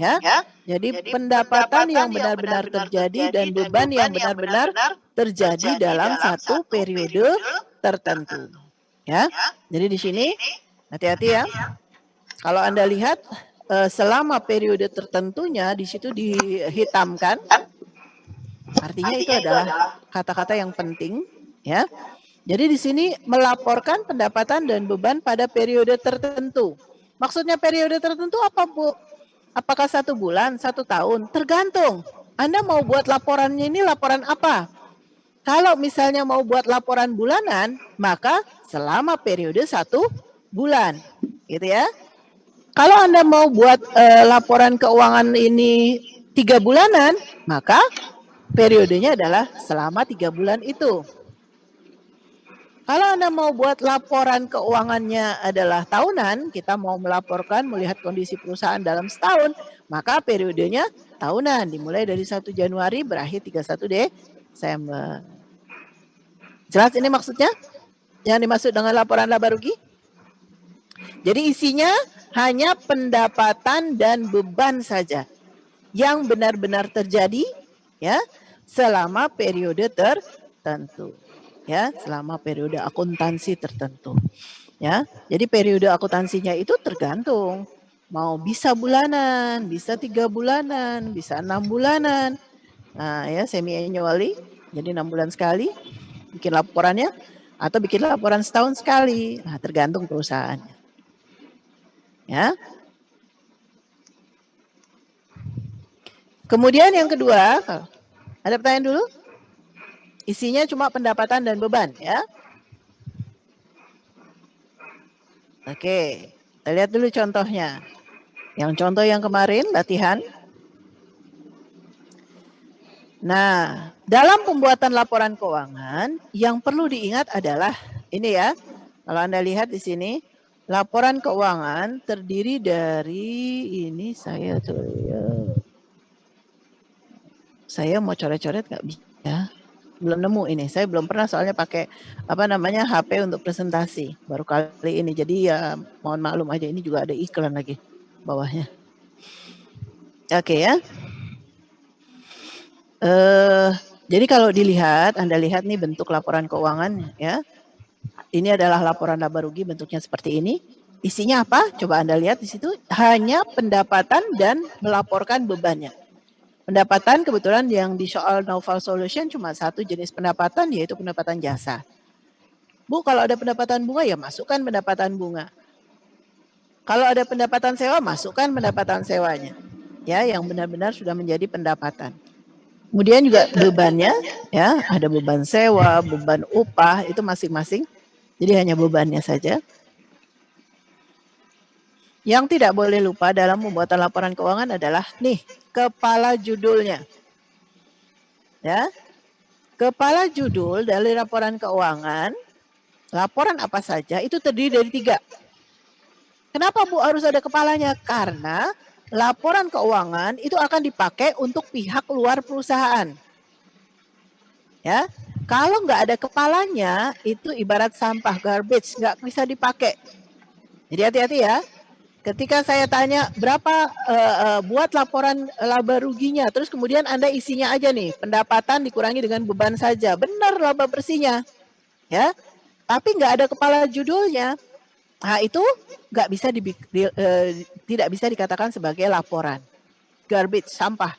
ya. Jadi pendapatan yang benar-benar terjadi dan beban yang benar-benar terjadi dalam satu periode tertentu, ya. Jadi di sini hati-hati ya. Kalau Anda lihat selama periode tertentunya di situ dihitamkan, artinya itu adalah kata-kata yang penting, ya. Jadi di sini melaporkan pendapatan dan beban pada periode tertentu. Maksudnya periode tertentu apa, Bu? Apakah 1 bulan, 1 tahun? Tergantung. Anda mau buat laporannya ini laporan apa? Kalau misalnya mau buat laporan bulanan, maka selama periode 1 bulan, gitu ya. Kalau Anda mau buat laporan keuangan ini 3 bulanan, maka periodenya adalah selama 3 bulan itu. Kalau Anda mau buat laporan keuangannya adalah tahunan, kita mau melaporkan melihat kondisi perusahaan dalam setahun, maka periodenya tahunan, dimulai dari 1 Januari berakhir 31 Desember. Jelas ini maksudnya? Yang dimaksud dengan laporan laba rugi? Jadi isinya hanya pendapatan dan beban saja yang benar-benar terjadi, ya, selama periode tertentu. Ya, selama periode akuntansi tertentu. Ya, jadi periode akuntansinya itu tergantung. Mau bisa bulanan, bisa 3 bulanan, bisa 6 bulanan. Nah, ya semi annually, jadi 6 bulan sekali bikin laporannya, atau bikin laporan setahun sekali. Nah, tergantung perusahaannya. Ya. Kemudian yang kedua, ada pertanyaan dulu? Isinya cuma pendapatan dan beban, ya. Oke, kita lihat dulu contohnya. Yang contoh yang kemarin, latihan. Nah, dalam pembuatan laporan keuangan, yang perlu diingat adalah ini ya. Kalau Anda lihat di sini, laporan keuangan terdiri dari ini saya mau coret-coret nggak bisa. Belum nemu ini. Saya belum pernah soalnya pakai HP untuk presentasi. Baru kali ini. Jadi ya mohon maklum aja, ini juga ada iklan lagi bawahnya. Oke ya. Jadi kalau dilihat, Anda lihat nih bentuk laporan keuangan ya. Ini adalah laporan laba rugi, bentuknya seperti ini. Isinya apa? Coba Anda lihat di situ, hanya pendapatan dan melaporkan bebannya. Pendapatan kebetulan yang di soal Noval Solution cuma satu jenis pendapatan, yaitu pendapatan jasa. Bu, kalau ada pendapatan bunga ya masukkan pendapatan bunga. Kalau ada pendapatan sewa, masukkan pendapatan sewanya. Ya, yang benar-benar sudah menjadi pendapatan. Kemudian juga bebannya, ya, ada beban sewa, beban upah, itu masing-masing. Jadi hanya bebannya saja. Yang tidak boleh lupa dalam pembuatan laporan keuangan adalah nih, kepala judulnya. Ya. Kepala judul dari laporan keuangan, laporan apa saja itu terdiri dari 3. Kenapa Bu harus ada kepalanya? Karena laporan keuangan itu akan dipakai untuk pihak luar perusahaan. Ya, kalau nggak ada kepalanya, itu ibarat sampah, garbage, nggak bisa dipakai. Jadi hati-hati ya. Ketika saya tanya berapa buat laporan laba ruginya, terus kemudian Anda isinya aja nih, pendapatan dikurangi dengan beban saja. Benar laba bersihnya. Ya. Tapi nggak ada kepala judulnya. Nah, itu nggak bisa tidak bisa dikatakan sebagai laporan. Garbage, sampah.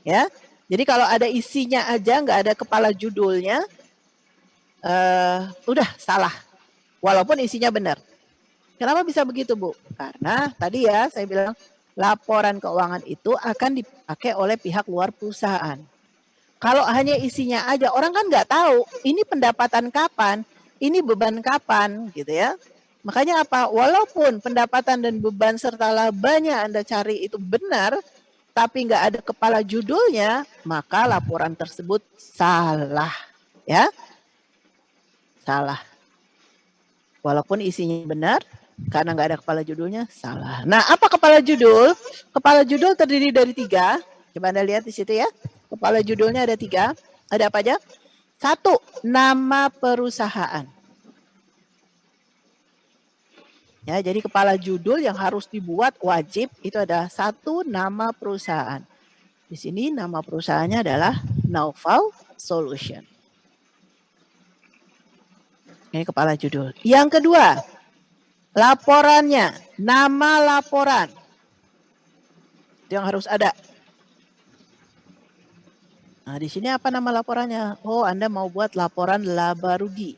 Ya. Jadi kalau ada isinya aja nggak ada kepala judulnya, udah salah. Walaupun isinya benar. Kenapa bisa begitu, Bu? Karena tadi ya saya bilang laporan keuangan itu akan dipakai oleh pihak luar perusahaan. Kalau hanya isinya aja, orang kan nggak tahu ini pendapatan kapan, ini beban kapan, gitu ya. Makanya apa? Walaupun pendapatan dan beban serta labanya Anda cari itu benar, tapi nggak ada kepala judulnya, maka laporan tersebut salah, ya. Salah. Walaupun isinya benar, karena nggak ada kepala judulnya, salah. Nah, apa kepala judul? Kepala judul terdiri dari 3. Coba Anda lihat di situ ya. Kepala judulnya ada 3. Ada apa aja? 1, nama perusahaan. Ya, jadi kepala judul yang harus dibuat wajib itu adalah satu nama perusahaan. Di sini nama perusahaannya adalah Naufal Solution. Ini kepala judul. Yang kedua, laporannya, nama laporan. Itu yang harus ada. Nah, di sini apa nama laporannya? Oh, Anda mau buat laporan laba rugi.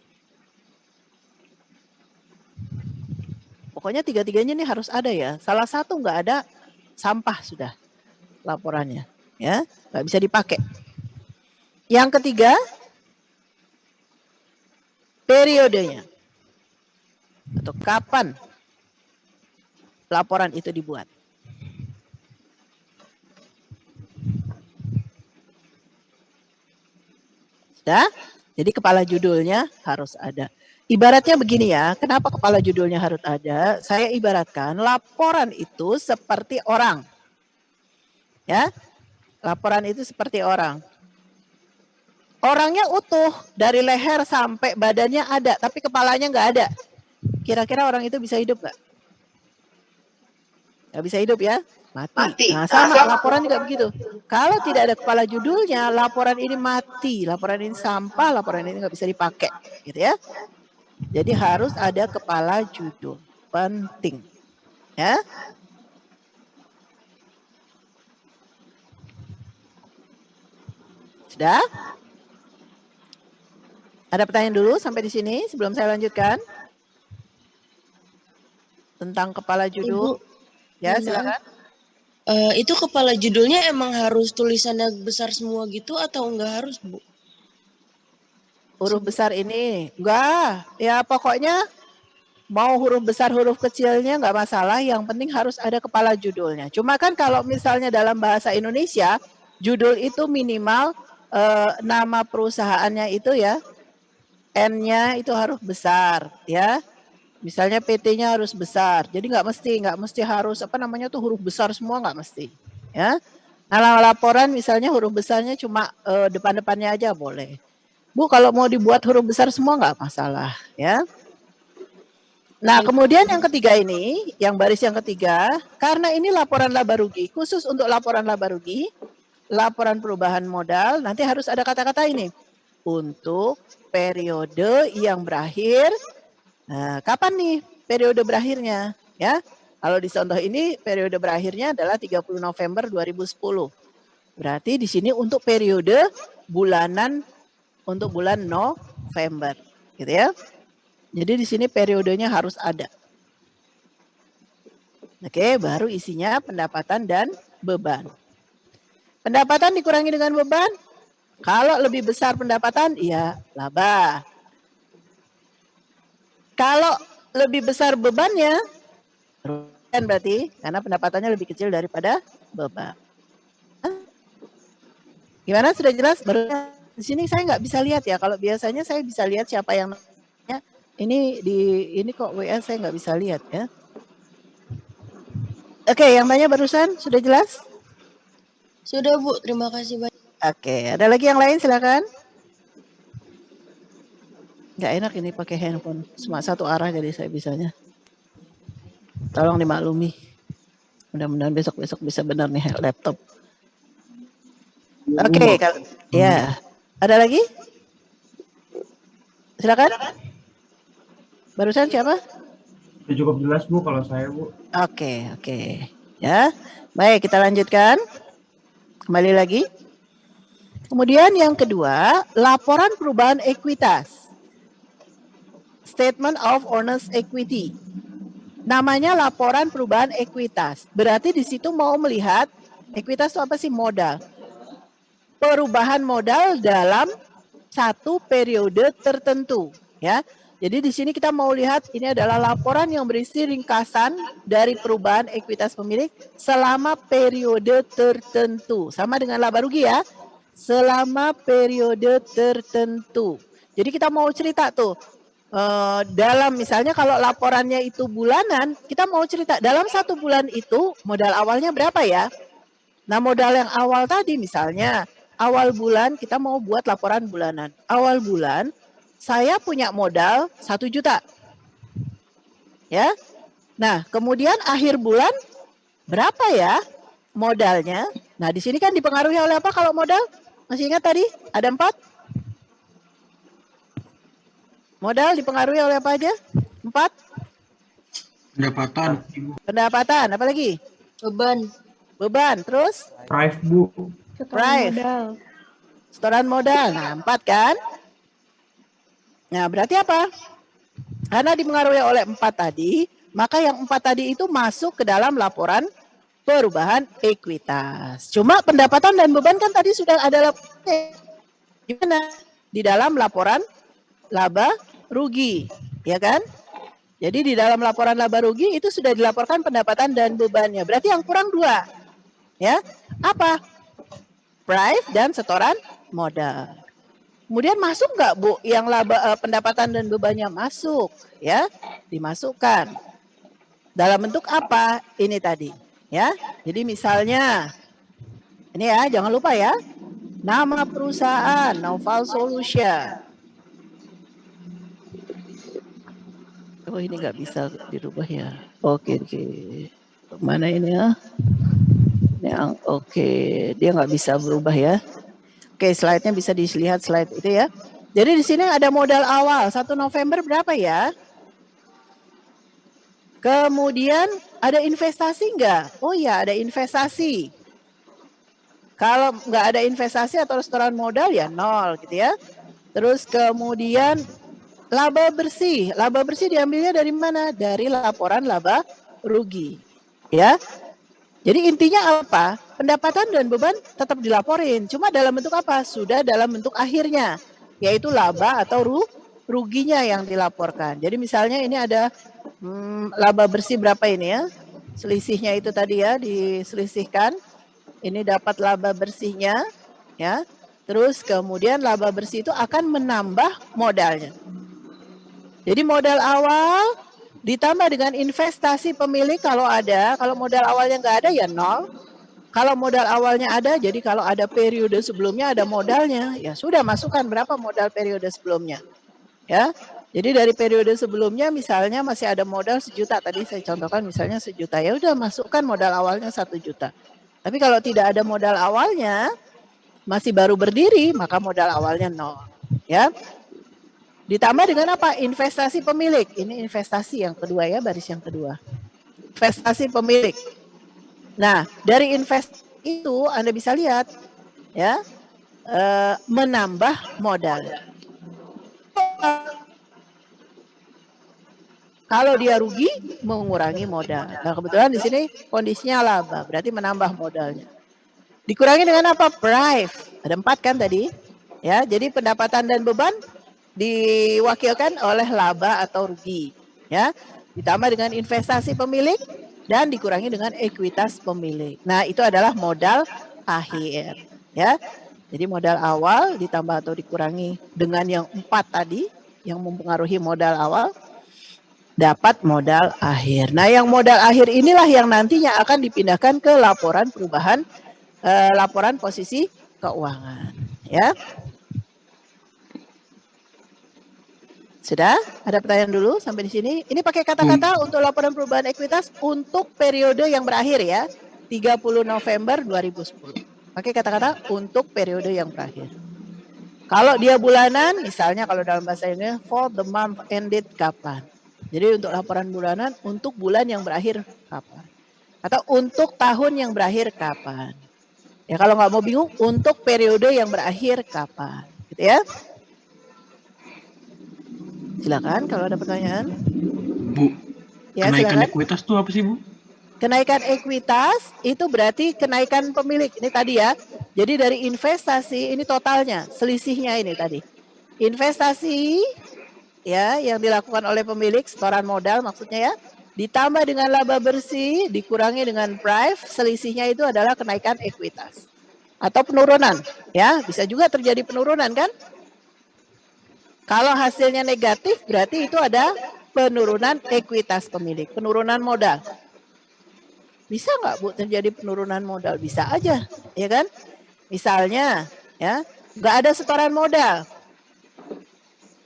Pokoknya tiga-tiganya ini harus ada ya. Salah satu nggak ada, sampah sudah laporannya. Ya, nggak bisa dipakai. Yang ketiga, periodenya. Atau kapan laporan itu dibuat. Sudah? Jadi kepala judulnya harus ada. Ibaratnya begini ya, kenapa kepala judulnya harus ada? Saya ibaratkan laporan itu seperti orang. Ya, laporan itu seperti orang. Orangnya utuh, dari leher sampai badannya ada, tapi kepalanya nggak ada. Kira-kira orang itu bisa hidup nggak? Nggak bisa hidup ya? Mati. Nah, sama laporan juga begitu. Kalau tidak ada kepala judulnya, laporan ini mati, laporan ini sampah, laporan ini nggak bisa dipakai, gitu ya. Jadi harus ada kepala judul, penting, ya. Sudah? Ada pertanyaan dulu sampai di sini sebelum saya lanjutkan tentang kepala judul. Ibu, ya, silakan. Itu kepala judulnya emang harus tulisannya besar semua gitu atau enggak harus, Bu? Huruf besar ini enggak, ya pokoknya mau huruf besar huruf kecilnya enggak masalah, yang penting harus ada kepala judulnya. Cuma kan kalau misalnya dalam bahasa Indonesia judul itu minimal nama perusahaannya itu ya, N-nya itu harus besar ya. Misalnya PT-nya harus besar. Jadi nggak mesti harus apa namanya tuh huruf besar semua, nggak mesti. Ya. Nah, laporan misalnya huruf besarnya cuma depan-depannya aja boleh. Bu, kalau mau dibuat huruf besar semua nggak masalah, ya. Nah, kemudian yang ketiga ini, yang baris yang ketiga, karena ini laporan laba rugi, khusus untuk laporan laba rugi, laporan perubahan modal, nanti harus ada kata-kata ini. Untuk periode yang berakhir, nah, kapan nih periode berakhirnya? Ya, kalau di contoh ini periode berakhirnya adalah 30 November 2010. Berarti di sini untuk periode bulanan untuk bulan November, gitu ya. Jadi di sini periodenya harus ada. Oke, baru isinya pendapatan dan beban. Pendapatan dikurangi dengan beban. Kalau lebih besar pendapatan, ya laba. Kalau lebih besar bebannya, rugian berarti, karena pendapatannya lebih kecil daripada beban. Gimana, sudah jelas? Baru di sini saya nggak bisa lihat ya. Kalau biasanya saya bisa lihat siapa yang nanya. Ini kok WA saya nggak bisa lihat ya. Oke, yang tanya barusan sudah jelas? Sudah, Bu. Terima kasih banyak. Oke, ada lagi yang lain silakan. Nggak enak ini pakai handphone, cuma satu arah jadi saya bisanya. Tolong dimaklumi. Mudah-mudahan besok-besok bisa benar nih laptop. Oke, ya. Ada lagi? Silakan. Barusan siapa? Cukup jelas, Bu, kalau saya, Bu. Oke. Ya. Baik, kita lanjutkan. Kembali lagi. Kemudian yang kedua, laporan perubahan ekuitas. Statement of Owner's Equity. Namanya laporan perubahan ekuitas. Berarti di situ mau melihat ekuitas itu apa sih? Modal. Perubahan modal dalam satu periode tertentu, ya. Jadi di sini kita mau lihat ini adalah laporan yang berisi ringkasan dari perubahan ekuitas pemilik selama periode tertentu. Sama dengan laba rugi ya. Selama periode tertentu. Jadi kita mau cerita tuh dalam misalnya kalau laporannya itu bulanan, kita mau cerita dalam satu bulan itu modal awalnya berapa ya? Nah, modal yang awal tadi misalnya awal bulan kita mau buat laporan bulanan. Awal bulan saya punya modal 1 juta. Ya. Nah, kemudian akhir bulan berapa ya modalnya? Nah, di sini kan dipengaruhi oleh apa kalau modal? Masih ingat tadi? Ada 4? Modal dipengaruhi oleh apa aja? 4? Pendapatan. Pendapatan, apa lagi? Beban. Beban, terus? Price, Bu. Price. Setoran modal. Nah, 4 kan? Nah, berarti apa? Karena dipengaruhi oleh 4 tadi, maka yang 4 tadi itu masuk ke dalam laporan perubahan ekuitas. Cuma pendapatan dan beban kan tadi sudah ada gimana? Di dalam laporan laba rugi, ya kan? Jadi di dalam laporan laba rugi itu sudah dilaporkan pendapatan dan bebannya. Berarti yang kurang 2. Ya. Apa? Price dan setoran modal. Kemudian masuk nggak Bu yang laba pendapatan dan bebannya? Masuk, ya. Dimasukkan. Dalam bentuk apa? Ini tadi, ya. Jadi misalnya ini ya, jangan lupa ya. Nama perusahaan Noval Solution. Oh, ini nggak bisa dirubah ya. Oke. Mana ini ya? Yang oke, dia nggak bisa berubah ya. Oke, slide-nya bisa dilihat slide itu ya. Jadi di sini ada modal awal 1 November berapa ya? Kemudian ada investasi nggak? Oh ya, ada investasi. Kalau nggak ada investasi atau setoran modal ya 0 gitu ya. Terus kemudian laba bersih. Laba bersih diambilnya dari mana? Dari laporan laba rugi. Ya. Jadi intinya apa? Pendapatan dan beban tetap dilaporin. Cuma dalam bentuk apa? Sudah dalam bentuk akhirnya. Yaitu laba atau ruginya yang dilaporkan. Jadi misalnya ini ada laba bersih berapa ini ya? Selisihnya itu tadi ya diselisihkan. Ini dapat laba bersihnya ya. Terus kemudian laba bersih itu akan menambah modalnya. Jadi modal awal ditambah dengan investasi pemilik kalau ada. Kalau modal awalnya nggak ada ya 0. Kalau modal awalnya ada, jadi kalau ada periode sebelumnya ada modalnya, ya sudah masukkan berapa modal periode sebelumnya. Ya. Jadi dari periode sebelumnya misalnya masih ada modal 1 juta, tadi saya contohkan misalnya 1 juta, ya udah masukkan modal awalnya 1 juta. Tapi kalau tidak ada modal awalnya, masih baru berdiri, maka modal awalnya 0. Ya. Ditambah dengan apa? Investasi pemilik. Ini investasi yang kedua ya, baris yang kedua. Investasi pemilik. Nah, dari investasi itu Anda bisa lihat ya, menambah modal. Kalau dia rugi, mengurangi modal. Nah, kebetulan di sini kondisinya laba, berarti menambah modalnya. Dikurangi dengan apa? Price. Ada 4 kan tadi? Ya, jadi pendapatan dan beban diwakilkan oleh laba atau rugi. Ya, ditambah dengan investasi pemilik dan dikurangi dengan ekuitas pemilik. Nah, itu adalah modal akhir. Ya, jadi modal awal ditambah atau dikurangi dengan yang 4 tadi yang mempengaruhi modal awal, dapat modal akhir. Nah, yang modal akhir inilah yang nantinya akan dipindahkan ke laporan perubahan, laporan posisi keuangan. Ya. Sudah? Ada pertanyaan dulu sampai di sini? Ini pakai kata-kata untuk laporan perubahan ekuitas untuk periode yang berakhir ya. 30 November 2010. Pakai kata-kata untuk periode yang berakhir. Kalau dia bulanan, misalnya kalau dalam bahasa Inggris, for the month ended kapan. Jadi untuk laporan bulanan, untuk bulan yang berakhir kapan. Atau untuk tahun yang berakhir kapan. Ya kalau nggak mau bingung, untuk periode yang berakhir kapan. Gitu ya. Silakan kalau ada pertanyaan. Bu, Ya, kenaikan silakan. ekuitas itu apa sih, Bu? Kenaikan ekuitas itu berarti kenaikan pemilik. Ini tadi ya. Jadi dari investasi ini totalnya, selisihnya ini tadi. Investasi ya yang dilakukan oleh pemilik, setoran modal maksudnya ya, ditambah dengan laba bersih, dikurangi dengan price, selisihnya itu adalah kenaikan ekuitas. Atau penurunan, ya, bisa juga terjadi penurunan kan? Kalau hasilnya negatif berarti itu ada penurunan ekuitas pemilik, penurunan modal. Bisa nggak Bu terjadi penurunan modal? Bisa aja, ya kan? Misalnya, ya, nggak ada setoran modal,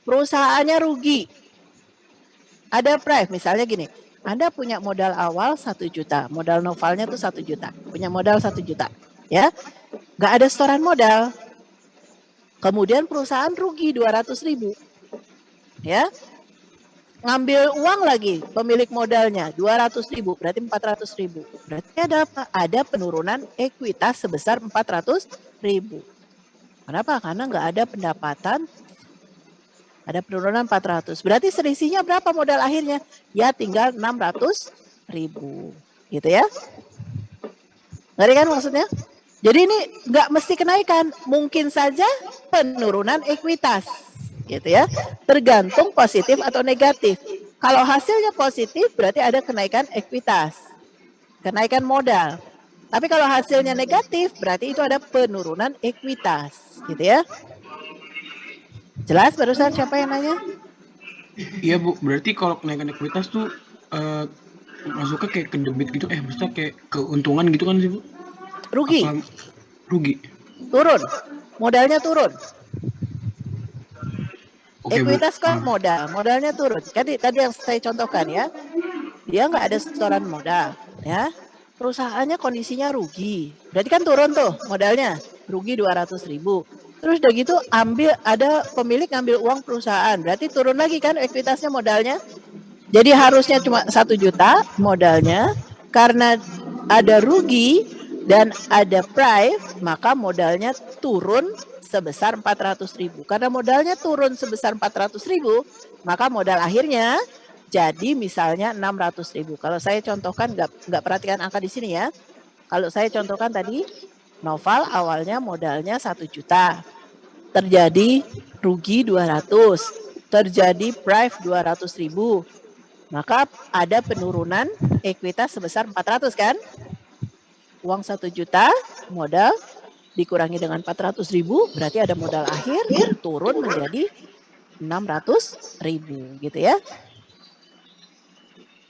perusahaannya rugi. Ada price, misalnya gini, Anda punya modal awal 1 juta, modal novelnya tuh 1 juta, punya modal 1 juta, ya. Nggak ada setoran modal. Kemudian perusahaan rugi 200.000, ya. Ngambil uang lagi pemilik modalnya 200.000, berarti 400.000. Berarti ada apa? Ada penurunan ekuitas sebesar 400.000. Kenapa? Karena nggak ada pendapatan, ada penurunan 400. Berarti selisihnya berapa modal akhirnya? Ya tinggal 600.000, gitu ya. Ngerti kan maksudnya? Jadi ini nggak mesti kenaikan, mungkin saja penurunan ekuitas, gitu ya. Tergantung positif atau negatif. Kalau hasilnya positif berarti ada kenaikan ekuitas, kenaikan modal. Tapi kalau hasilnya negatif berarti itu ada penurunan ekuitas, gitu ya. Jelas barusan siapa yang nanya? Iya Bu, berarti kalau kenaikan ekuitas tuh masuknya kayak ke debit gitu, maksudnya kayak keuntungan gitu kan sih Bu? Rugi. Apa rugi? Turun, modalnya turun. Oke, Bu. Ekuitas kan modal, modalnya turun. Tadi yang saya contohkan ya, dia nggak ada setoran modal, ya. Perusahaannya kondisinya rugi, berarti kan turun tuh modalnya, rugi 200.000. Terus udah gitu ada pemilik ngambil uang perusahaan, berarti turun lagi kan ekuitasnya modalnya. Jadi harusnya cuma 1 juta modalnya, karena ada rugi dan ada price, maka modalnya turun sebesar 400.000. Karena modalnya turun sebesar 400.000, maka modal akhirnya jadi misalnya 600.000. Kalau saya contohkan, nggak perhatikan angka di sini ya. Kalau saya contohkan tadi, novel awalnya modalnya 1 juta. Terjadi rugi 200, terjadi price 200.000. Maka ada penurunan ekuitas sebesar 400 kan? Uang 1 juta, modal dikurangi dengan 400.000, berarti ada modal akhir turun menjadi 600.000 gitu ya.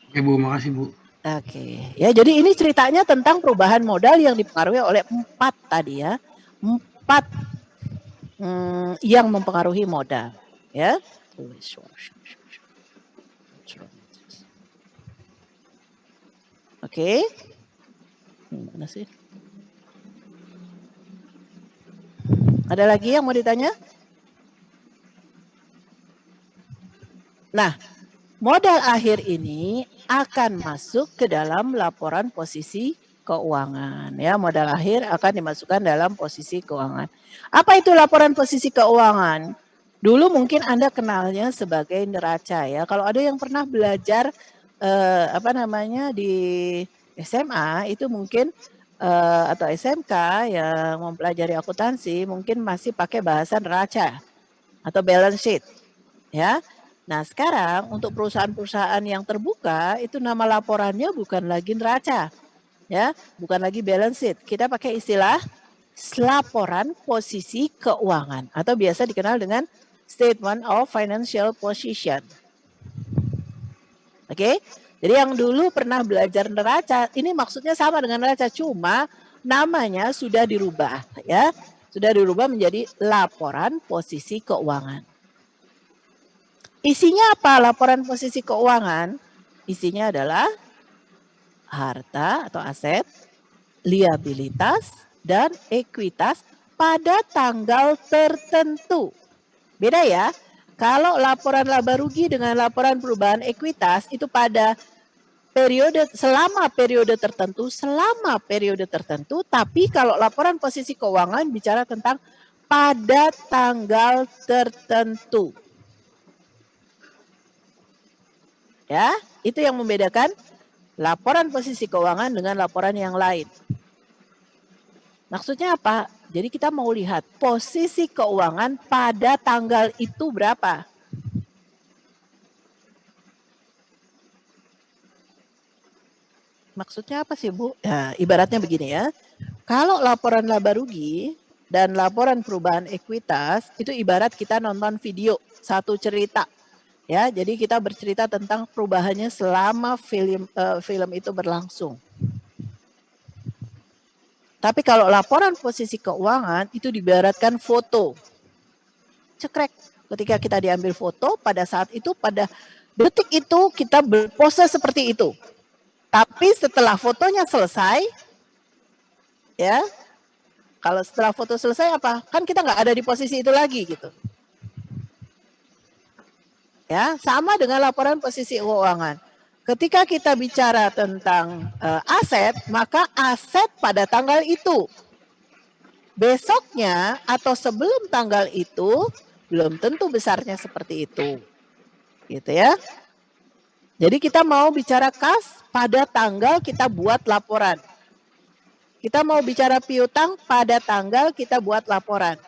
Oke Bu, makasih Bu. Oke, ya jadi ini ceritanya tentang perubahan modal yang dipengaruhi oleh 4 tadi ya. 4 yang mempengaruhi modal ya. Oke. Mana sih? Ada lagi yang mau ditanya? Nah, modal akhir ini akan masuk ke dalam laporan posisi keuangan ya. Modal akhir akan dimasukkan dalam posisi keuangan. Apa itu laporan posisi keuangan? Dulu mungkin Anda kenalnya sebagai neraca ya. Kalau ada yang pernah belajar di SMA itu mungkin atau SMK yang mempelajari akuntansi mungkin masih pakai bahasa neraca atau balance sheet ya. Nah sekarang untuk perusahaan-perusahaan yang terbuka itu nama laporannya bukan lagi neraca ya, bukan lagi balance sheet. Kita pakai istilah laporan posisi keuangan atau biasa dikenal dengan statement of financial position. Oke, jadi yang dulu pernah belajar neraca, ini maksudnya sama dengan neraca, cuma namanya sudah dirubah ya. Sudah dirubah menjadi laporan posisi keuangan. Isinya apa laporan posisi keuangan? Isinya adalah harta atau aset, liabilitas, dan ekuitas pada tanggal tertentu. Beda ya. Kalau laporan laba rugi dengan laporan perubahan ekuitas itu pada selama periode tertentu, tapi kalau laporan posisi keuangan bicara tentang pada tanggal tertentu. Ya, itu yang membedakan laporan posisi keuangan dengan laporan yang lain. Maksudnya apa? Jadi kita mau lihat posisi keuangan pada tanggal itu berapa. Maksudnya apa sih Bu? Nah, ibaratnya begini ya. Kalau laporan laba rugi dan laporan perubahan ekuitas itu ibarat kita nonton video satu cerita. Ya, jadi kita bercerita tentang perubahannya selama film itu berlangsung. Tapi kalau laporan posisi keuangan itu diibaratkan foto. Cekrek, ketika kita diambil foto pada saat itu pada Detik itu kita berpose seperti itu. Tapi setelah fotonya selesai, ya, kalau setelah foto selesai apa? Kan kita nggak ada di posisi itu lagi gitu. Ya, sama dengan laporan posisi keuangan. Ketika kita bicara tentang aset, maka aset pada tanggal itu. Besoknya atau sebelum tanggal itu belum tentu besarnya seperti itu. Gitu ya. Jadi kita mau bicara kas pada tanggal kita buat laporan. Kita mau bicara piutang pada tanggal kita buat laporan.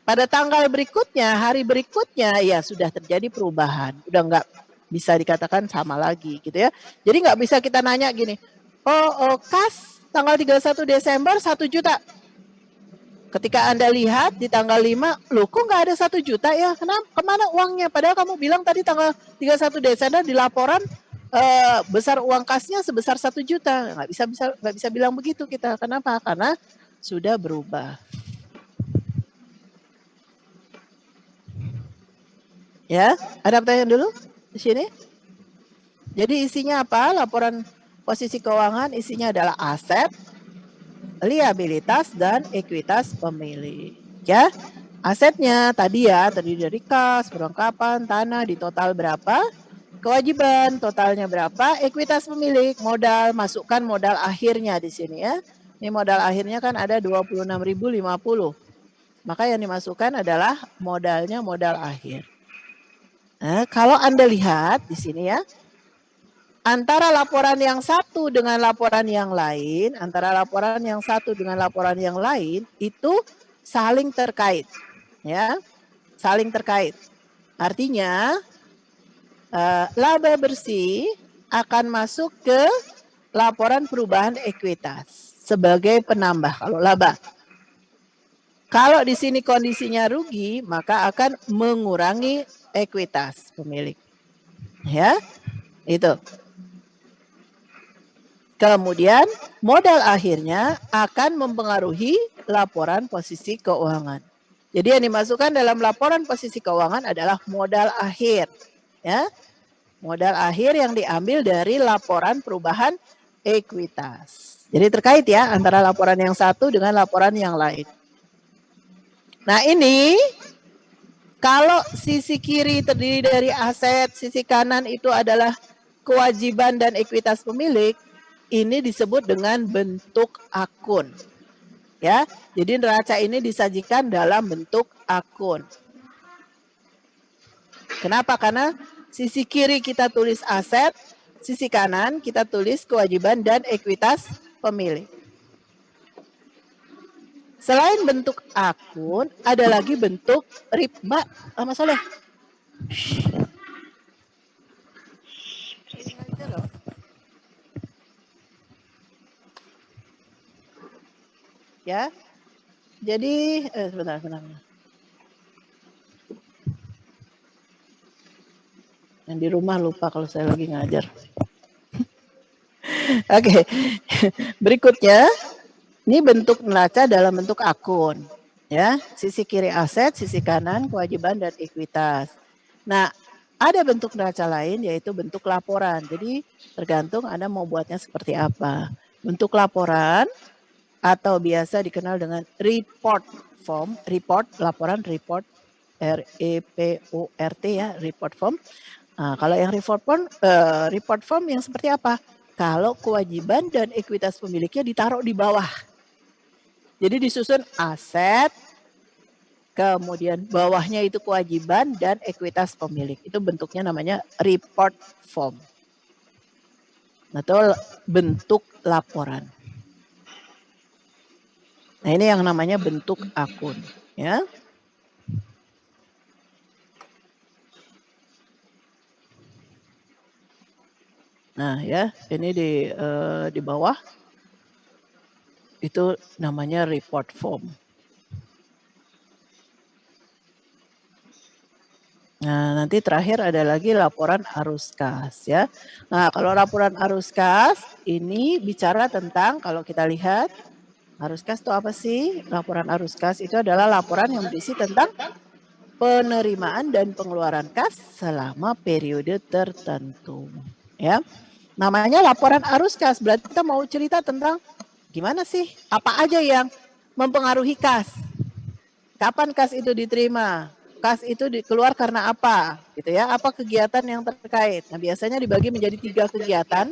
Pada tanggal berikutnya, hari berikutnya, ya sudah terjadi perubahan. Udah nggak bisa dikatakan sama lagi gitu ya. Jadi nggak bisa kita nanya gini, kas tanggal 31 Desember 1 juta. Ketika Anda lihat di tanggal 5, loh kok nggak ada 1 juta ya? Kenapa? Kemana uangnya? Padahal kamu bilang tadi tanggal 31 Desember di laporan besar uang kasnya sebesar 1 juta. Nggak bisa bilang begitu kita. Kenapa? Karena sudah berubah. Ya, ada pertanyaan dulu di sini? Jadi isinya apa? Laporan posisi keuangan isinya adalah aset, liabilitas, dan ekuitas pemilik. Ya, asetnya tadi ya terdiri dari kas, perlengkapan, tanah, di total berapa? Kewajiban totalnya berapa? Ekuitas pemilik, modal, masukkan modal akhirnya di sini ya. Ini modal akhirnya kan ada 26.050. Maka yang dimasukkan adalah modalnya modal akhir. Nah, kalau Anda lihat di sini ya, antara laporan yang satu dengan laporan yang lain, itu saling terkait, ya, saling terkait. Artinya laba bersih akan masuk ke laporan perubahan ekuitas sebagai penambah kalau laba. Kalau di sini kondisinya rugi, maka akan mengurangi ekuitas pemilik. Ya, itu. Kemudian modal akhirnya akan mempengaruhi laporan posisi keuangan. Jadi yang dimasukkan dalam laporan posisi keuangan adalah modal akhir. Ya, modal akhir yang diambil dari laporan perubahan ekuitas. Jadi terkait ya antara laporan yang satu dengan laporan yang lain. Nah ini kalau sisi kiri terdiri dari aset, sisi kanan itu adalah kewajiban dan ekuitas pemilik, ini disebut dengan bentuk akun. Ya, jadi neraca ini disajikan dalam bentuk akun. Kenapa? Karena sisi kiri kita tulis aset, sisi kanan kita tulis kewajiban dan ekuitas pemilik. Selain bentuk akun, ada lagi bentuk Mbak, Mas Soleh. Ya, jadi sebentar. Yang di rumah lupa kalau saya lagi ngajar. Oke, berikutnya. Ini bentuk neraca dalam bentuk akun, ya. Sisi kiri aset, sisi kanan kewajiban dan ekuitas. Nah, ada bentuk neraca lain yaitu bentuk laporan. Jadi tergantung Anda mau buatnya seperti apa. Bentuk laporan atau biasa dikenal dengan report form, laporan report REPORT ya, report form. Nah, kalau yang report form yang seperti apa? Kalau kewajiban dan ekuitas pemiliknya ditaruh di bawah. Jadi disusun aset, kemudian bawahnya itu kewajiban dan ekuitas pemilik. Itu bentuknya namanya report form. Atau bentuk laporan. Nah ini yang namanya bentuk akun. Ya. Nah ya, ini di bawah. Itu namanya report form. Nah, nanti terakhir ada lagi laporan arus kas ya. Nah, kalau laporan arus kas ini bicara tentang kalau kita lihat arus kas itu apa sih? Laporan arus kas itu adalah laporan yang berisi tentang penerimaan dan pengeluaran kas selama periode tertentu. Ya, namanya laporan arus kas. Berarti kita mau cerita tentang gimana sih, apa aja yang mempengaruhi kas. Kapan kas itu diterima? Kas itu keluar karena apa? Gitu ya. Apa kegiatan yang terkait? Nah, biasanya dibagi menjadi 3 kegiatan,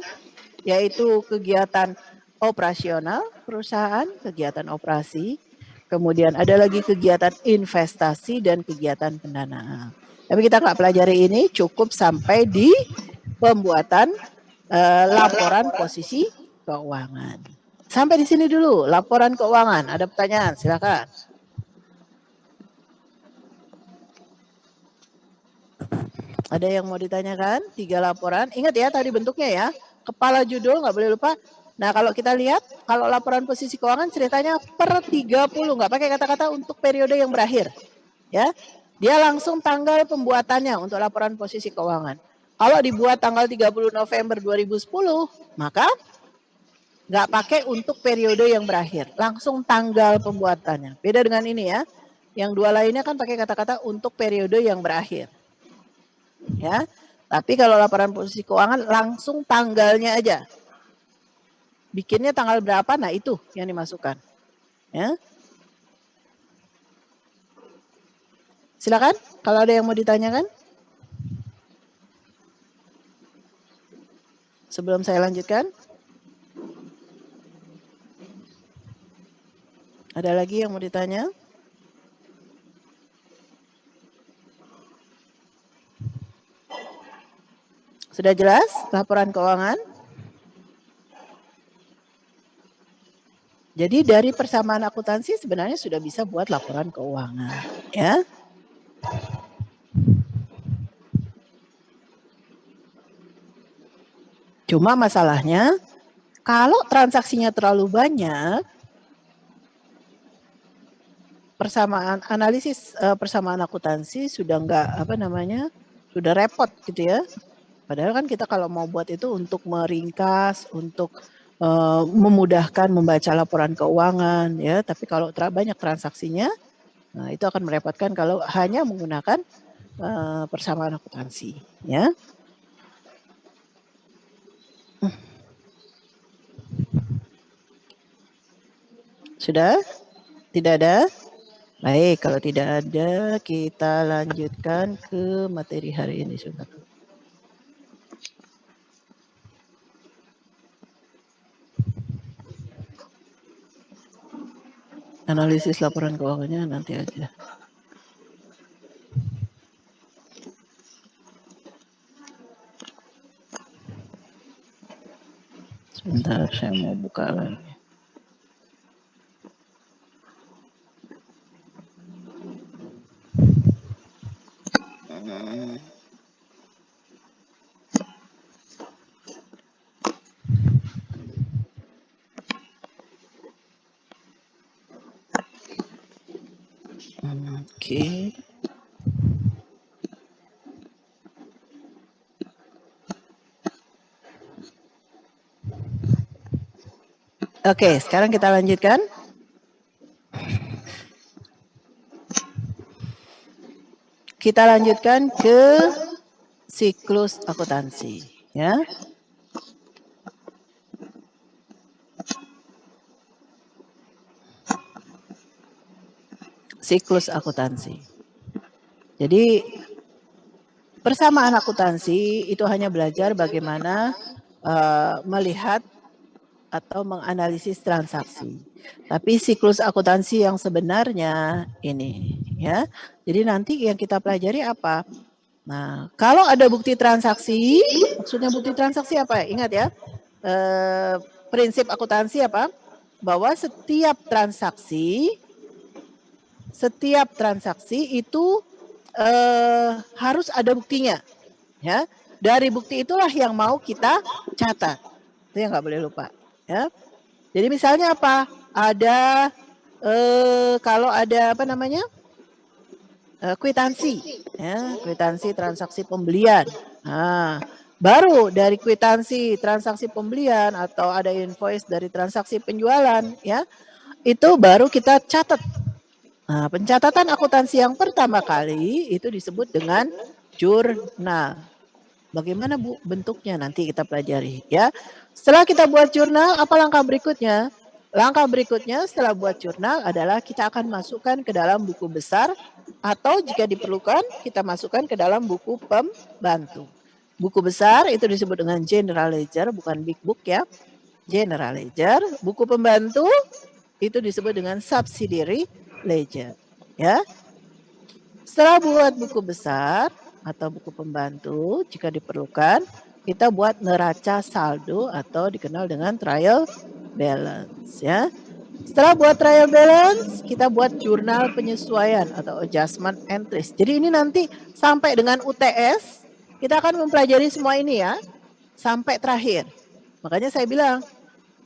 yaitu kegiatan operasional perusahaan, kegiatan operasi, kemudian ada lagi kegiatan investasi dan kegiatan pendanaan. Tapi kita nggak pelajari ini, cukup sampai di pembuatan laporan posisi keuangan. Sampai di sini dulu, laporan keuangan. Ada pertanyaan? Silakan. Ada yang mau ditanyakan? 3 laporan. Ingat ya tadi bentuknya ya. Kepala judul nggak boleh lupa. Nah kalau kita lihat, kalau laporan posisi keuangan ceritanya per 30. Nggak pakai kata-kata untuk periode yang berakhir. Ya, dia langsung tanggal pembuatannya untuk laporan posisi keuangan. Kalau dibuat tanggal 30 November 2010, maka nggak pakai untuk periode yang berakhir. Langsung tanggal pembuatannya. Beda dengan ini ya. Yang 2 lainnya kan pakai kata-kata untuk periode yang berakhir. Ya, tapi kalau laporan posisi keuangan langsung tanggalnya aja. Bikinnya tanggal berapa, nah itu yang dimasukkan. Ya. Silakan, kalau ada yang mau ditanyakan. Sebelum saya lanjutkan. Ada lagi yang mau ditanya? Sudah jelas laporan keuangan? Jadi dari persamaan akuntansi sebenarnya sudah bisa buat laporan keuangan, ya. Cuma masalahnya kalau transaksinya terlalu banyak, persamaan analisis persamaan akuntansi sudah sudah repot gitu ya. Padahal kan kita kalau mau buat itu untuk meringkas, untuk memudahkan membaca laporan keuangan ya. Tapi kalau banyak transaksinya, nah itu akan merepotkan kalau hanya menggunakan persamaan akuntansi ya. Sudah? Tidak ada? Baik, kalau tidak ada kita lanjutkan ke materi hari ini. Sebentar. Analisis laporan keuangannya nanti aja. Sebentar, saya mau buka lagi. Oke. Oke, sekarang kita lanjutkan. Kita lanjutkan ke siklus akuntansi, ya. Siklus akuntansi. Jadi persamaan akuntansi itu hanya belajar bagaimana melihat atau menganalisis transaksi. Tapi siklus akuntansi yang sebenarnya ini ya. Jadi nanti yang kita pelajari apa? Nah, kalau ada bukti transaksi, maksudnya bukti transaksi apa? Ingat ya, prinsip akuntansi apa? Bahwa setiap transaksi itu harus ada buktinya, ya. Dari bukti itulah yang mau kita catat, itu yang nggak boleh lupa, ya. Jadi misalnya apa? Ada kalau ada apa namanya? Kwitansi, ya, kwitansi transaksi pembelian. Nah, baru dari kwitansi transaksi pembelian atau ada invoice dari transaksi penjualan, ya, itu baru kita catat Nah, pencatatan akuntansi yang pertama kali itu disebut dengan jurnal. Bagaimana Bu bentuknya nanti kita pelajari ya. Setelah kita buat jurnal, apa langkah berikutnya? Langkah berikutnya setelah buat jurnal adalah kita akan masukkan ke dalam buku besar atau jika diperlukan kita masukkan ke dalam buku pembantu. Buku besar itu disebut dengan general ledger, bukan big book ya. General ledger, buku pembantu itu disebut dengan subsidiary ledger ya. Setelah buat buku besar atau buku pembantu, jika diperlukan, kita buat neraca saldo atau dikenal dengan trial balance ya. Setelah buat trial balance, kita buat jurnal penyesuaian atau adjustment entries. Jadi ini nanti sampai dengan UTS, kita akan mempelajari semua ini ya, sampai terakhir. Makanya saya bilang,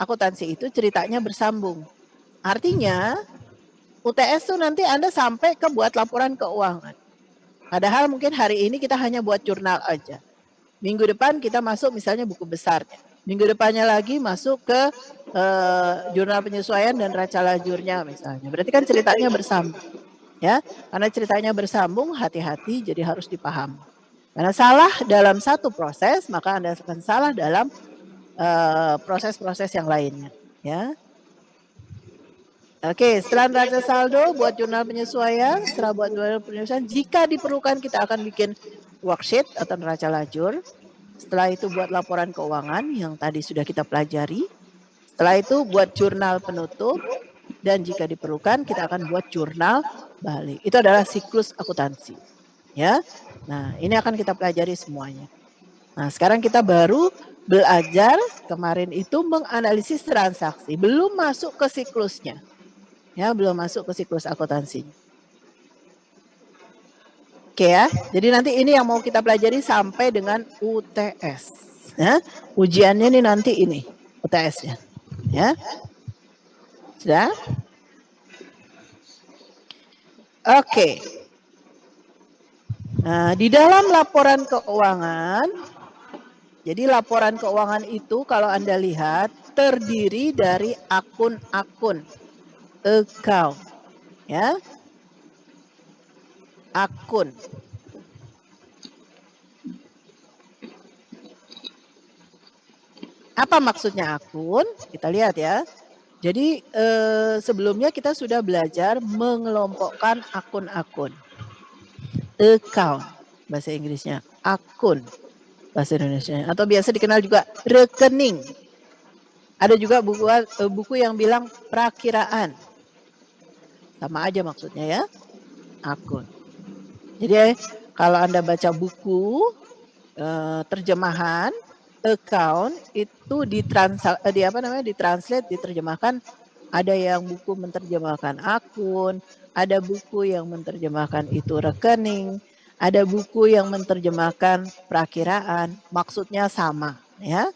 akuntansi itu ceritanya bersambung. Artinya, UTS tuh nanti Anda sampai ke buat laporan keuangan. Padahal mungkin hari ini kita hanya buat jurnal aja. Minggu depan kita masuk misalnya buku besarnya. Minggu depannya lagi masuk ke jurnal penyesuaian dan neraca lajurnya misalnya. Berarti kan ceritanya bersambung. Ya, karena ceritanya bersambung, hati-hati jadi harus dipahami. Karena salah dalam satu proses, maka Anda akan salah dalam proses-proses yang lainnya. Ya. Oke, setelah neraca saldo, buat jurnal penyesuaian. Setelah buat jurnal penyesuaian, jika diperlukan kita akan bikin worksheet atau neraca lajur. Setelah itu buat laporan keuangan yang tadi sudah kita pelajari. Setelah itu buat jurnal penutup. Dan jika diperlukan kita akan buat jurnal balik. Itu adalah siklus akuntansi. Ya. Nah, ini akan kita pelajari semuanya. Nah, sekarang kita baru belajar kemarin itu menganalisis transaksi. Belum masuk ke siklusnya. Ya, belum masuk ke siklus akuntansi. Oke ya, jadi nanti ini yang mau kita pelajari sampai dengan UTS. Ya, ujiannya nih nanti ini UTS-nya. Ya, sudah? Oke. Nah, di dalam laporan keuangan, jadi laporan keuangan itu kalau Anda lihat terdiri dari akun-akun, account, ya. Akun. Apa maksudnya akun? Kita lihat ya. Jadi sebelumnya kita sudah belajar mengelompokkan akun-akun. Account, bahasa Inggrisnya. Akun, bahasa Indonesia. Atau biasa dikenal juga rekening. Ada juga buku yang bilang prakiraan. Sama aja maksudnya ya. Akun. Jadi kalau Anda baca buku terjemahan account itu ditranslate, diterjemahkan. Ada yang buku menerjemahkan akun, ada buku yang menerjemahkan itu rekening, ada buku yang menerjemahkan prakiraan. Maksudnya sama, ya.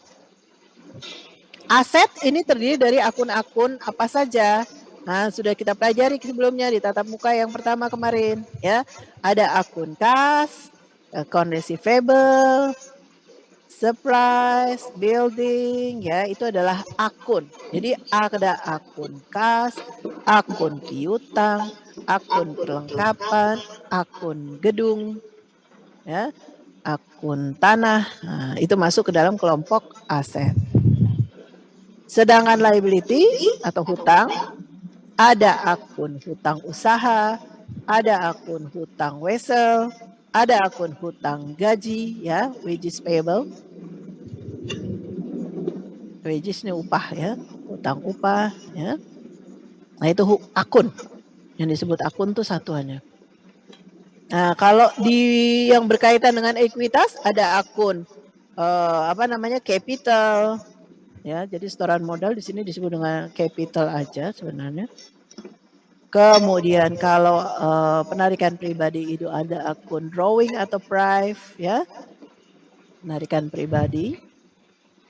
Aset ini terdiri dari akun-akun apa saja. Nah, sudah kita pelajari sebelumnya di tatap muka yang pertama kemarin, ya. Ada akun kas, account receivable, supplies, building, ya, itu adalah akun. Jadi ada akun kas, akun piutang, akun perlengkapan, akun gedung, ya, akun tanah. Nah, itu masuk ke dalam kelompok aset. Sedangkan liability atau hutang, ada akun hutang usaha, ada akun hutang wesel, ada akun hutang gaji, ya, wages payable. Wages ini upah ya, hutang upah ya. Nah itu akun, yang disebut akun tuh satuannya. Nah kalau di yang berkaitan dengan ekuitas ada akun capital. Ya, jadi setoran modal di sini disebut dengan capital aja sebenarnya. Kemudian kalau penarikan pribadi itu ada akun drawing atau prive ya. Penarikan pribadi.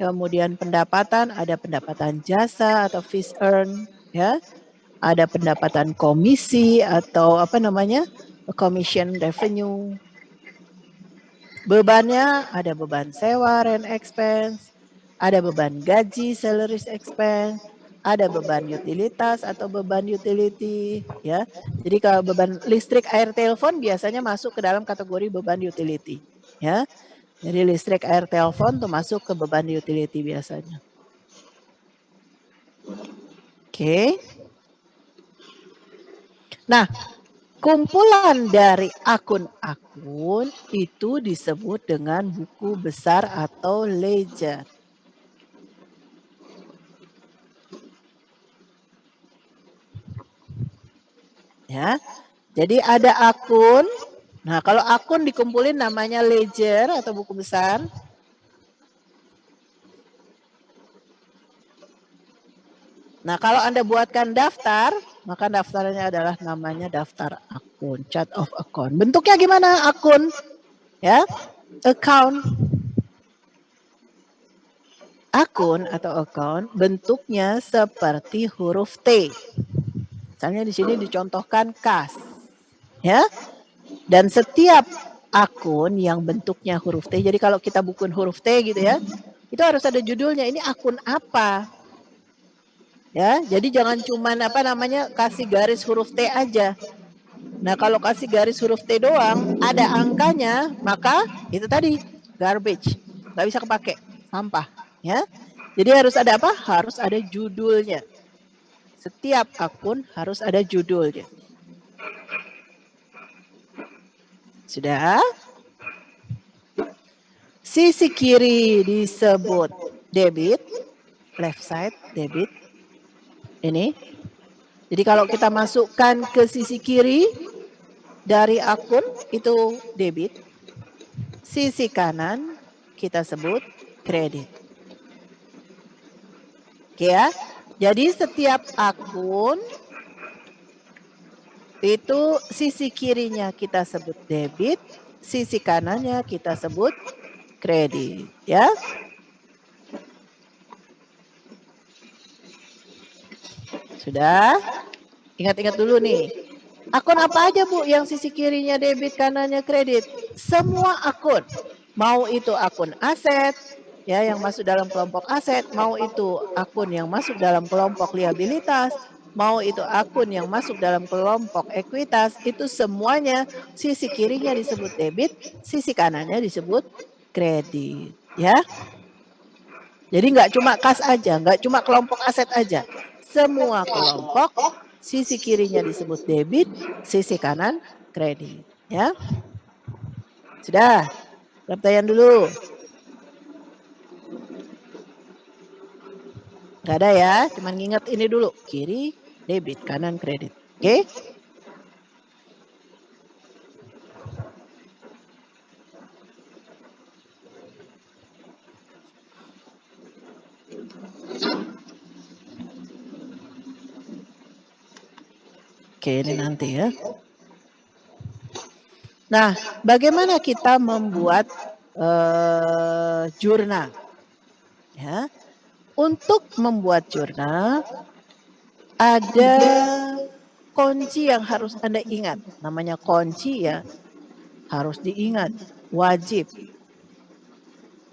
Kemudian pendapatan ada pendapatan jasa atau fees earn ya. Ada pendapatan komisi atau commission revenue. Bebannya ada beban sewa rent expense, ada beban gaji salaries expense, ada beban utilitas atau beban utility ya. Jadi kalau beban listrik, air, telepon biasanya masuk ke dalam kategori beban utility ya. Jadi listrik, air, telepon tuh masuk ke beban utility biasanya. Oke. Nah, kumpulan dari akun-akun itu disebut dengan buku besar atau ledger. Ya. Jadi ada akun. Nah, kalau akun dikumpulin namanya ledger atau buku besar. Nah, kalau Anda buatkan daftar, maka daftarnya adalah namanya daftar akun, chart of account. Bentuknya gimana akun? Ya, account. Akun atau account bentuknya seperti huruf T. Misalnya di sini dicontohkan kas. Ya. Dan setiap akun yang bentuknya huruf T, jadi kalau kita bukuin huruf T gitu ya, itu harus ada judulnya. Ini akun apa? Ya, jadi jangan cuman kasih garis huruf T aja. Nah, kalau kasih garis huruf T doang, ada angkanya, maka itu tadi garbage, nggak bisa kepake, sampah. Ya, jadi harus ada apa? Harus ada judulnya. Setiap akun harus ada judulnya. Sudah? Sisi kiri disebut debit, left side debit. Ini. Jadi kalau kita masukkan ke sisi kiri dari akun itu debit. Sisi kanan kita sebut kredit. Oke ya. Jadi setiap akun itu sisi kirinya kita sebut debit, sisi kanannya kita sebut kredit, ya. Sudah? Ingat-ingat dulu nih. Akun apa aja Bu yang sisi kirinya debit, kanannya kredit? Semua akun. Mau itu akun aset, ya yang masuk dalam kelompok aset, mau itu akun yang masuk dalam kelompok liabilitas, mau itu akun yang masuk dalam kelompok ekuitas, itu semuanya sisi kirinya disebut debit, sisi kanannya disebut kredit, ya. Jadi nggak cuma kas aja, nggak cuma kelompok aset aja. Semua kelompok sisi kirinya disebut debit, sisi kanan kredit, ya. Sudah? Pertanyaan dulu. Gak ada ya, cuman nginget ini dulu. Kiri, debit, kanan, kredit. Oke? Oke, ini nanti ya. Nah, bagaimana kita membuat jurnal? Ya. Untuk membuat jurnal, ada kunci yang harus Anda ingat. Namanya kunci ya, harus diingat, wajib.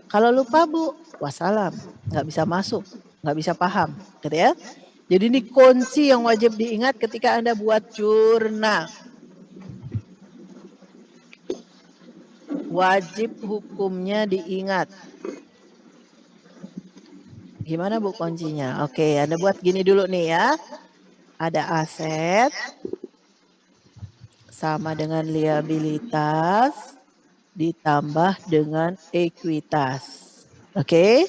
Kalau lupa Bu, wassalam, nggak bisa masuk, nggak bisa paham, gitu ya. Jadi ini kunci yang wajib diingat ketika Anda buat jurnal. Wajib hukumnya diingat. Gimana Bu kuncinya? Oke, Anda buat gini dulu nih ya. Ada aset sama dengan liabilitas ditambah dengan ekuitas. Oke.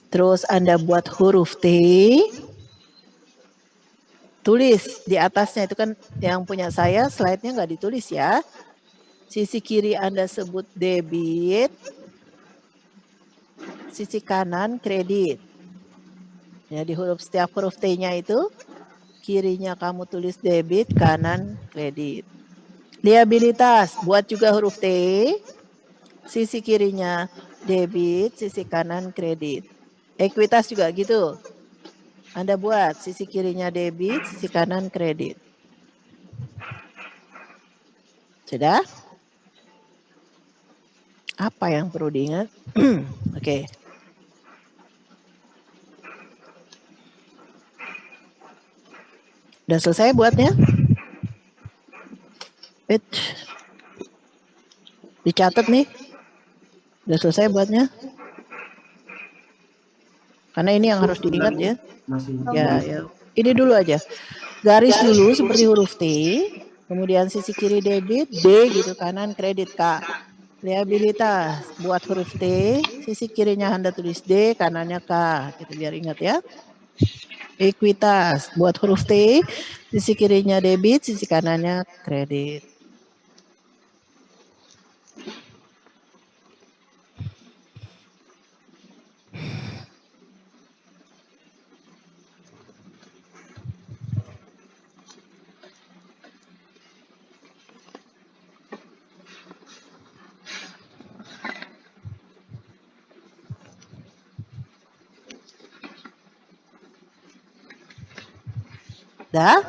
Terus Anda buat huruf T. Tulis di atasnya, itu kan yang punya saya slide-nya nggak ditulis ya. Sisi kiri Anda sebut debit, sisi kanan kredit. Ya, di setiap huruf T-nya itu kirinya kamu tulis debit, kanan kredit. Liabilitas, buat juga huruf T, sisi kirinya debit, sisi kanan kredit. Ekuitas juga gitu. Anda buat sisi kirinya debit, sisi kanan kredit. Sudah? Apa yang perlu diingat? Oke. Udah selesai buatnya? Dicatat nih. Udah selesai buatnya? Karena ini yang harus diingat ya. Ya. Ini dulu aja. Garis dulu seperti huruf T. Kemudian sisi kiri debit, D gitu, kanan kredit, K. Liabilitas buat huruf T, sisi kirinya Anda tulis D, kanannya K. Gitu biar ingat ya. Ekuitas buat huruf T, sisi kirinya debit, sisi kanannya kredit. Dah?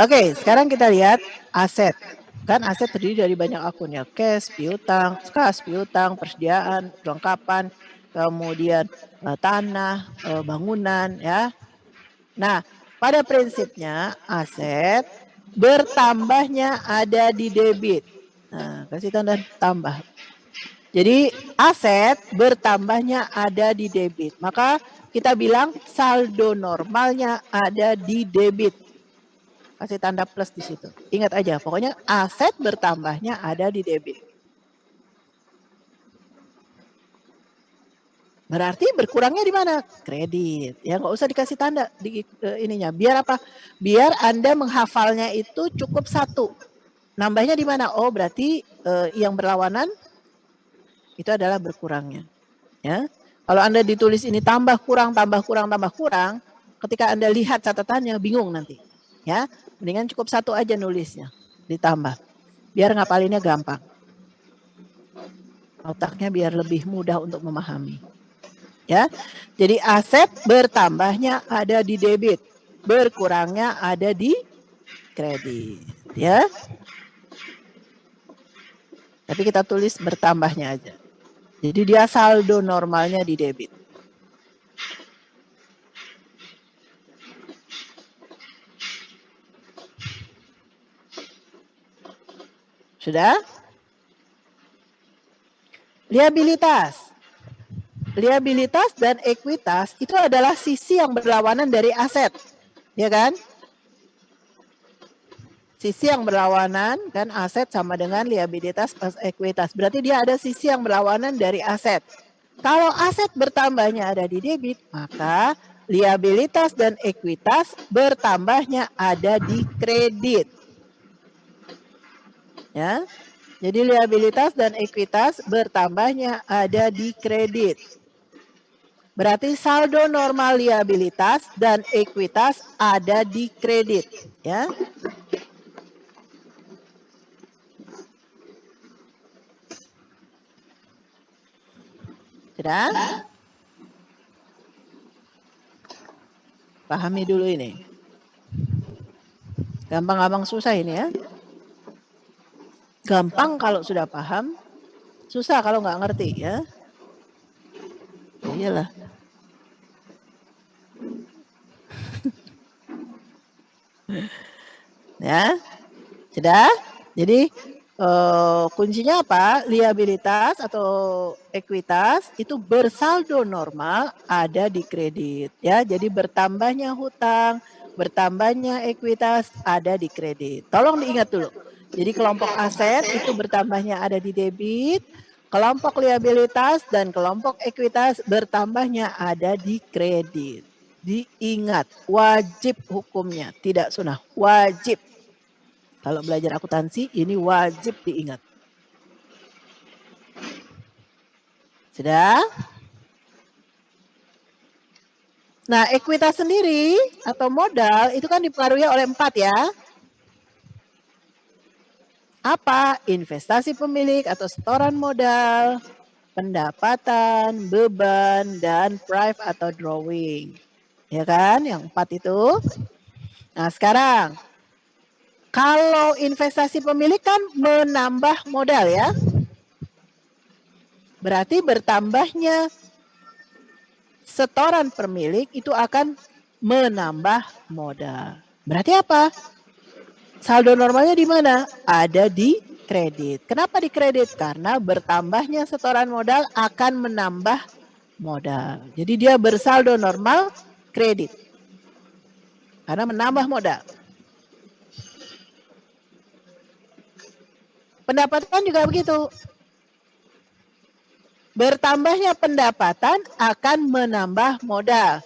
Oke, sekarang kita lihat aset. Kan aset terdiri dari banyak akun ya. Cash, piutang, kas, piutang, persediaan, perlengkapan, kemudian tanah, bangunan ya. Nah, pada prinsipnya aset bertambahnya ada di debit. Nah, kasih tanda tambah. Jadi aset bertambahnya ada di debit. Maka kita bilang saldo normalnya ada di debit. Kasih tanda plus di situ. Ingat aja, pokoknya aset bertambahnya ada di debit. Berarti berkurangnya di mana? Kredit. Ya nggak usah dikasih tanda di ininya. Biar apa? Biar Anda menghafalnya itu cukup satu. Nambahnya di mana? Oh berarti yang berlawanan itu adalah berkurangnya. Ya. Kalau Anda ditulis ini tambah kurang, tambah kurang, tambah kurang, ketika Anda lihat catatannya bingung nanti. Ya, mendingan cukup satu aja nulisnya, ditambah. Biar ngapalinnya gampang. Otaknya biar lebih mudah untuk memahami. Ya. Jadi aset bertambahnya ada di debit, berkurangnya ada di kredit, ya. Tapi kita tulis bertambahnya aja. Jadi dia saldo normalnya di debit. Sudah? Liabilitas. Liabilitas dan ekuitas itu adalah sisi yang berlawanan dari aset. Ya kan? Sisi yang berlawanan kan aset sama dengan liabilitas plus ekuitas. Berarti dia ada sisi yang berlawanan dari aset. Kalau aset bertambahnya ada di debit, maka liabilitas dan ekuitas bertambahnya ada di kredit. Ya. Jadi liabilitas dan ekuitas bertambahnya ada di kredit. Berarti saldo normal liabilitas dan ekuitas ada di kredit, ya. Sudah? Pahami dulu ini. Gampang-gampang susah ini ya. Gampang kalau sudah paham, susah kalau nggak ngerti ya. Ya iyalah. Ya, sudah? Jadi kuncinya apa? Liabilitas atau ekuitas itu bersaldo normal ada di kredit ya. Jadi bertambahnya hutang, bertambahnya ekuitas ada di kredit. Tolong diingat dulu. Jadi kelompok aset itu bertambahnya ada di debit, kelompok liabilitas dan kelompok ekuitas bertambahnya ada di kredit. Diingat, wajib hukumnya, tidak sunnah, wajib. Kalau belajar akuntansi ini wajib diingat. Sudah? Nah, ekuitas sendiri atau modal itu kan dipengaruhi oleh 4 ya. Apa? Investasi pemilik atau setoran modal, pendapatan, beban, dan prive atau drawing. Ya kan? Yang 4 itu. Nah, sekarang kalau investasi pemilik kan menambah modal ya. Berarti bertambahnya setoran pemilik itu akan menambah modal. Berarti apa? Saldo normalnya di mana? Ada di kredit. Kenapa di kredit? Karena bertambahnya setoran modal akan menambah modal. Jadi dia bersaldo normal kredit. Karena menambah modal. Pendapatan juga begitu. Bertambahnya pendapatan akan menambah modal.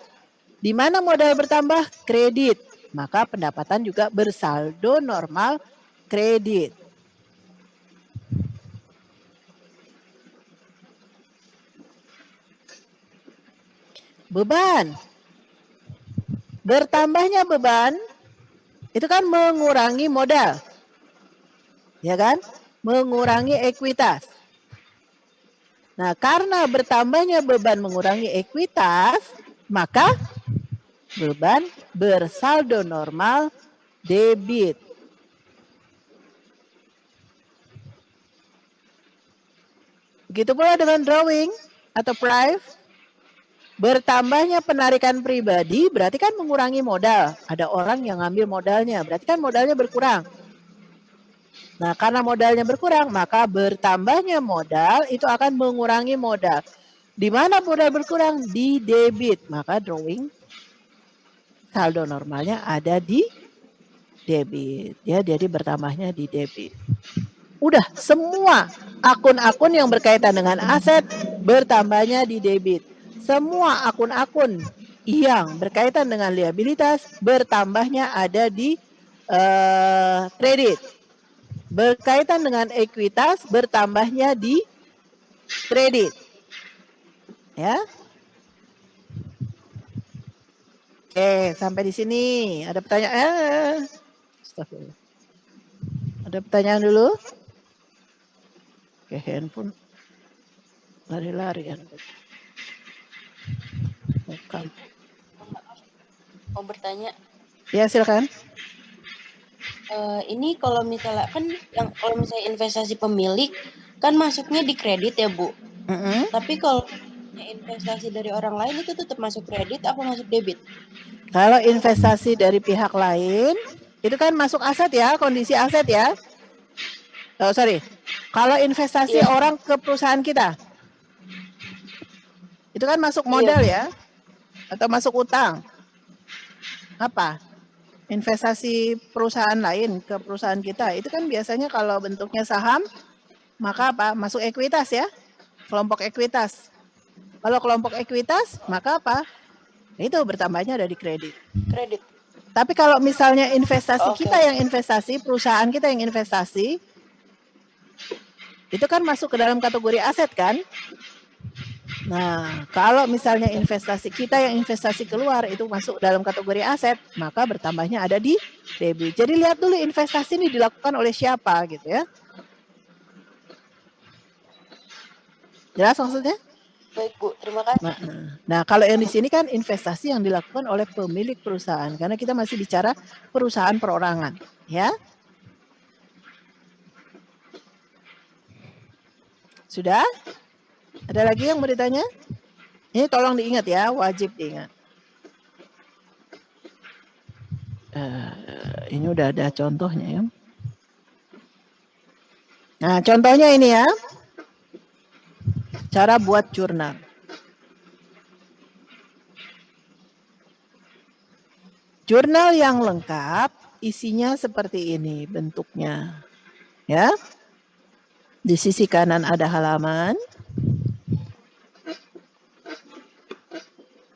Di mana modal bertambah? Kredit. Maka pendapatan juga bersaldo normal kredit. Beban. Bertambahnya beban itu kan mengurangi modal. Ya kan? Mengurangi ekuitas. Nah, karena bertambahnya beban mengurangi ekuitas, maka beban bersaldo normal debit. Begitu pula dengan drawing atau prive. Bertambahnya penarikan pribadi berarti kan mengurangi modal. Ada orang yang ngambil modalnya, berarti kan modalnya berkurang. Nah, karena modalnya berkurang, maka bertambahnya modal itu akan mengurangi modal. Di mana modal berkurang? Di debit. Maka drawing saldo normalnya ada di debit. Ya, jadi bertambahnya di debit. Udah, semua akun-akun yang berkaitan dengan aset bertambahnya di debit. Semua akun-akun yang berkaitan dengan liabilitas bertambahnya ada di kredit. Berkaitan dengan ekuitas bertambahnya di kredit. Ya. Oke, sampai di sini. Ada pertanyaan? Astagfirullah. Ada pertanyaan dulu? Oke, handphone lari-lari. Bukan. Mau bertanya? Ya, silakan. Ini kalau misalnya kan kalau misalnya investasi pemilik kan masuknya di kredit ya Bu. Tapi kalau investasi dari orang lain itu tetap masuk kredit apa masuk debit? Kalau investasi dari pihak lain itu kan masuk aset ya, kondisi aset ya. Oh, sorry. Kalau investasi orang ke perusahaan kita, itu kan masuk modal ya, atau masuk utang. Apa? Investasi perusahaan lain ke perusahaan kita, itu kan biasanya kalau bentuknya saham, maka apa? Masuk ekuitas ya, kelompok ekuitas. Kalau kelompok ekuitas, maka apa? Itu bertambahnya dari kredit. Kredit. Tapi kalau misalnya investasi kita yang investasi, perusahaan kita yang investasi, itu kan masuk ke dalam kategori aset kan? Nah, kalau misalnya investasi kita yang investasi keluar itu masuk dalam kategori aset, maka bertambahnya ada di debit. Jadi lihat dulu investasi ini dilakukan oleh siapa gitu ya. Jelas maksudnya? Baik Bu, terima kasih. Nah, kalau yang di sini kan investasi yang dilakukan oleh pemilik perusahaan, karena kita masih bicara perusahaan perorangan, ya. Sudah? Ada lagi yang mau ditanya? Ini tolong diingat ya, wajib diingat. Ini udah ada contohnya ya. Nah, contohnya ini ya. Cara buat jurnal. Jurnal yang lengkap isinya seperti ini bentuknya. Ya. Di sisi kanan ada halaman.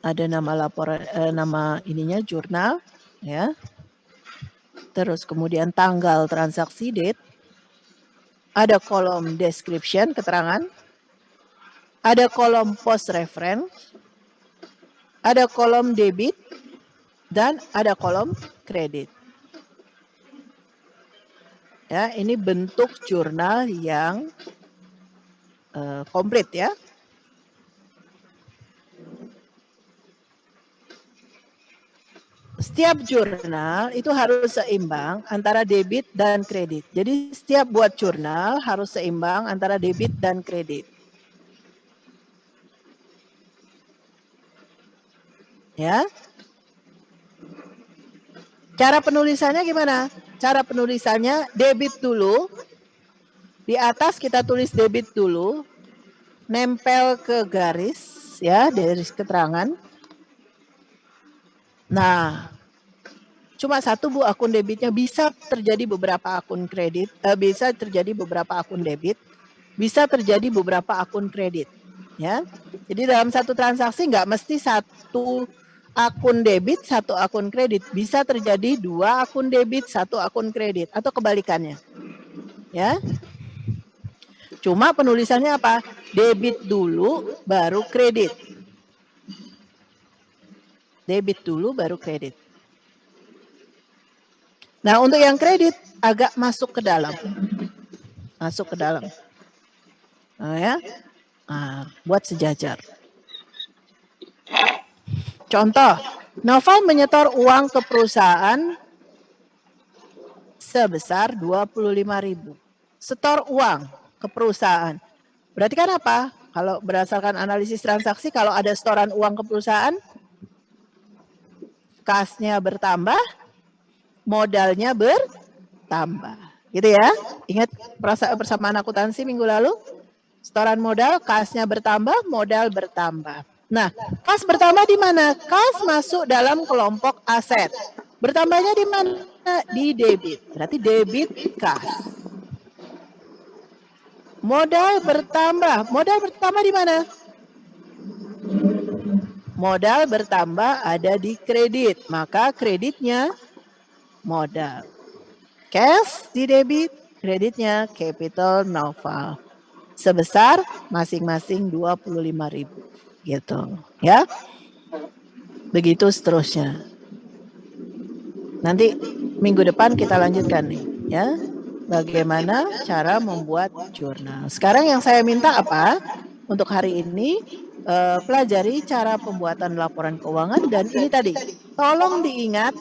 Ada nama laporan nama ininya jurnal ya. Terus kemudian tanggal transaksi date. Ada kolom description keterangan. Ada kolom post reference. Ada kolom debit dan ada kolom kredit. Ya, ini bentuk jurnal yang komplit ya. Setiap jurnal itu harus seimbang antara debit dan kredit. Jadi setiap buat jurnal harus seimbang antara debit dan kredit. Ya. Cara penulisannya gimana? Cara penulisannya debit dulu. Di atas kita tulis debit dulu. Nempel ke garis ya, garis keterangan. Nah, cuma satu Bu akun debitnya, bisa terjadi beberapa akun kredit, bisa terjadi beberapa akun debit, bisa terjadi beberapa akun kredit, ya. Jadi dalam satu transaksi nggak mesti satu akun debit, satu akun kredit, bisa terjadi 2 akun debit, 1 akun kredit, atau kebalikannya, ya. Cuma penulisannya apa? Debit dulu, baru kredit. Debit dulu, baru kredit. Nah, untuk yang kredit agak masuk ke dalam. Masuk ke dalam. Nah, ya. Nah, buat sejajar. Contoh, Noval menyetor uang ke perusahaan sebesar 25.000. Setor uang ke perusahaan. Berarti kan apa? Kalau berdasarkan analisis transaksi, kalau ada setoran uang ke perusahaan, kasnya bertambah, modalnya bertambah. Gitu ya. Ingat persamaan akuntansi minggu lalu? Setoran modal, kasnya bertambah, modal bertambah. Nah, kas bertambah di mana? Kas masuk dalam kelompok aset. Bertambahnya di mana? Di debit. Berarti debit kas. Modal bertambah. Modal bertambah di mana? Modal bertambah ada di kredit. Maka kreditnya modal. Cash di debit, kreditnya capital Noval. Sebesar masing-masing 25.000 gitu ya. Begitu seterusnya. Nanti minggu depan kita lanjutkan nih ya. Bagaimana cara membuat jurnal. Sekarang yang saya minta apa? Untuk hari ini pelajari cara pembuatan laporan keuangan, dan ini tadi tolong diingat